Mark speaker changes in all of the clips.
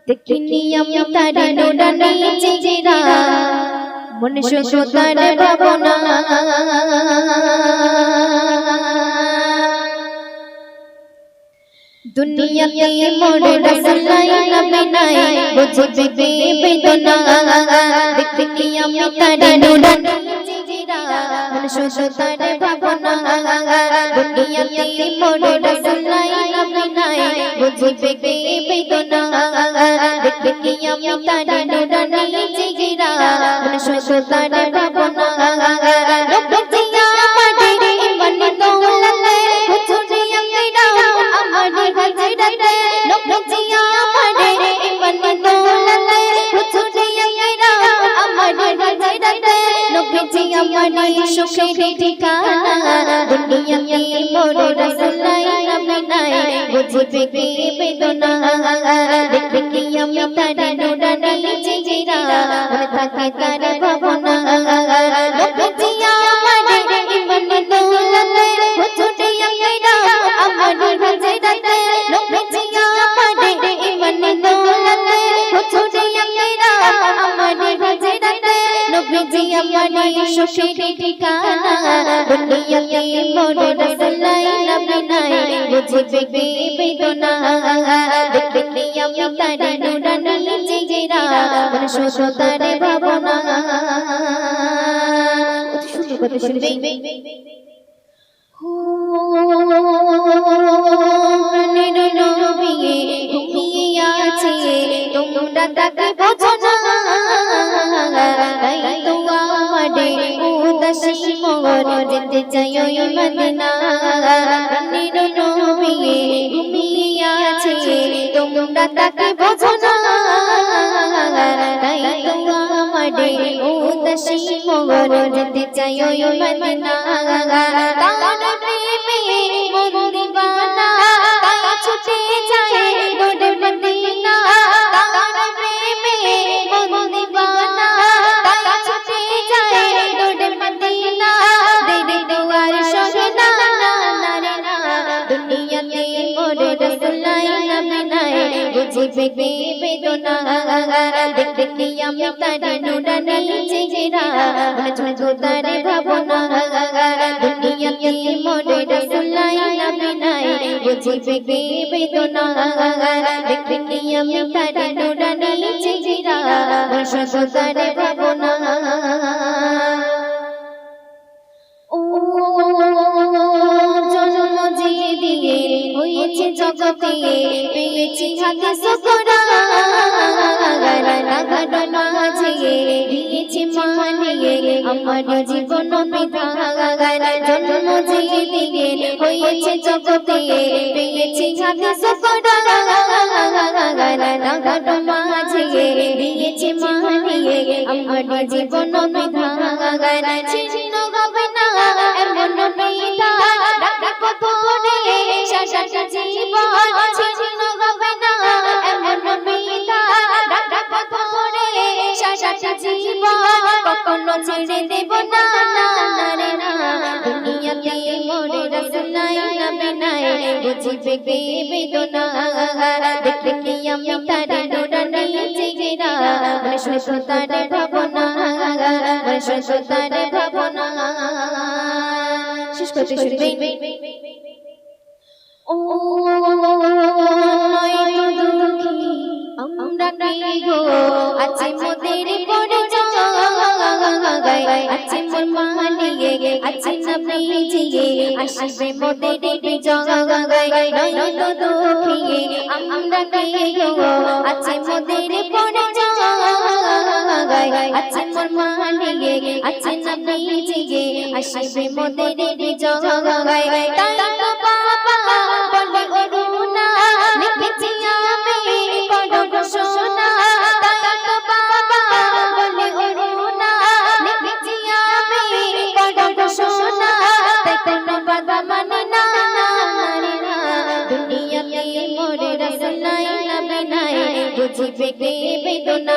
Speaker 1: দেখিনি আমি তারে নুরানি চেহারা মনে শুধু তারে ভাবনা দুনিয়াতে মোরে রাসূলাই নবী নাই বুঝবে বেদনা দেখিনি আমি তারে নুরানি চেহারা মনে শুধু তারে ভাবনা দুনিয়াতে মোরে রাসূলাই নবী নাই বুঝবে বেদনা দেখিনি আমি তারে নুরানি চেহারা মনে শুধু তারে ভাবনা সুখের ঠিকানা দুনিয়াতে মোরে রাসূলাই নবী নাই বুঝবে বেদনা দেখি আমি তারে নুরানি চেহারা মনে থাকে তারে ভাবনা নবীজি আমারে ইমান দৌলতে হুজুরে আমিরা আমার হাজরাতে নবীজি আমারে ইমান দৌলতে হুজুরে আমিরা আমার হাজরাতে নবীজি আমারে সুখের ঠিকানা দুনিয়াতে মোরে রাসূলাই নবী নাই বুঝবে বেদনা দেখি আমি তারে নুরানি চেহারা মনে শুধু তারে ভাবনা কত শুনবে প্রাণের নবী ঘুমিয়ে আছে তোমরা তাকে বোঝো না তাই তো আমারে উদাসী মন যেতে চাই ওই মদিনা প্রাণের নবী ঘুমিয়ে আছে তোমরা তাকে বোঝো না তাই তো আমারে উদাসী মন যেতে চাই ওই মদিনা তার প্রেমে মন দিওয়ানা তাই ছুটে যায় দূরে মদিনা তার প্রেমে মন দিওয়ানা তাই ছুটে যায় দূরে মদিনা দেরে দুয়ার সহে না রে না দুনিয়াতে মোরে রাসূলাই নবী নাই বুঝবে বেদনা দেখি আমি তারে নুরানি চেহারা মনে শুধু তারে ভাবনা দুনিয়াতে মোরে রাসূলাই নবী নাই বুঝবে বেদনা দেখি আমি তারে নুরানি চেহারা মনে শুধু তারে ভাবনা ও জন্ম যে দিয়ে হয়েছে জগতে পেয়েছি হাতে সুকরা লাগার মাঝে দিয়েছি মানিয়ে আমার জীবন বিধান জন্ম যে দিয়ে হয়েছে জগতে পেয়েছি হাতে সুকরা লাগার মাঝে দিয়েছি মানিয়ে আমার জীবন বিধান ছিন্ন হবে না এমন বিধান রাখবো ধরে সারাটা জীবন ছিন্ন হবে না এমন বিধান রাখবো ধরে সারাটা জীবন কখনো ছেড়ে দেব না রে না দুনিয়াতে মোরে রাসূলাই নবী নাই বুঝবে বেদনা দেখি আমি তারে নুরানি চেহারা মনে শুধু তারে ভাবনা মনে শুধু তারে ভাবনা শেষ করতে শুনবে ও নয় তো দুঃখী আমরা কে গো আছে মোদের পরিচয় আছে মোর মানিয়ে আছে নবীজি আসবে মোদের বিজয় নয় তো দুঃখী আমরা কে গো আছে মোদের পরিচয় আছে মোর মানিয়ে আছে নবীজি আসবে মোদের বিজয় তাই তো বাবা বলে অরুণা লিখেছি আমি বড় সোনা তাই তো বাবা বলে অরুণা লিখেছি আমি বড় সোনা তাই কোনো বাধা মানে না দুনিয়াতে মোরে রাসূলাই নবী নাই বুঝবে বেদনা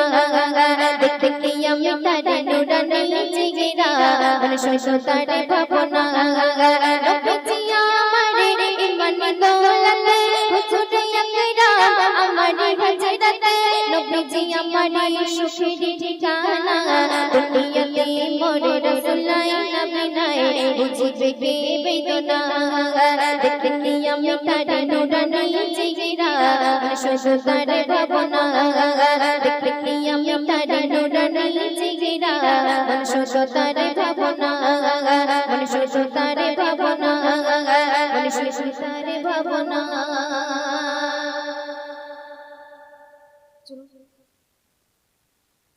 Speaker 1: দেখি আমি তারে নুরানি চেহারা মনে শুধু তারে ভাবনা নবীজি আমারে ইমান দৌলতে হুজুরে আমিরা আমার হাজরাতে যে আমার সুখের ঠিকানা দুনিয়াতে মোর রাসূলাই নবী নাই বুঝিবে কে বেদনা দেখনি আমি তার নুরানি চেহারা শুধু তার ভাবনা দেখনি আমি তার নুরানি চেহারা শুধু তার ভাবনা শুধু তার ভাবনা শুধু তার ভাবনা।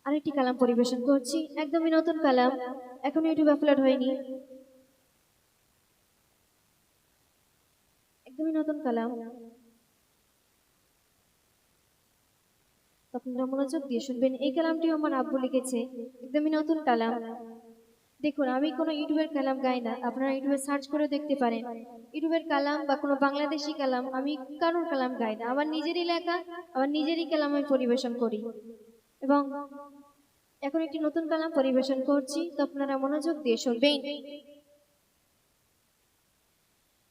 Speaker 1: আরেকটি কালাম পরিবেশন করছি, একদমই নতুন কালাম, এখন ইউটিউবে আপলোড হয়নি, একদমই নতুন কালাম। আপনারা মনোযোগ দিয়ে শুনবেন। এই কালামটিও আমার আব্বু লিখেছে, একদমই নতুন কালাম। দেখুন, আমি কোনো ইউটিউবের কালাম গাই না, আপনারা ইউটিউবে সার্চ করে দেখতে পারেন। ইউটিউবের কালাম বা কোনো বাংলাদেশি কালাম আমি কারোর কালাম গাই না, আমার নিজেরই লেখা, আমার নিজেরই কালাম আমি পরিবেশন করি। এবং এখন একটি নতুন কালাম পরিবেশন করছি, তো আপনারা মনোযোগ দিয়ে শুনবেন।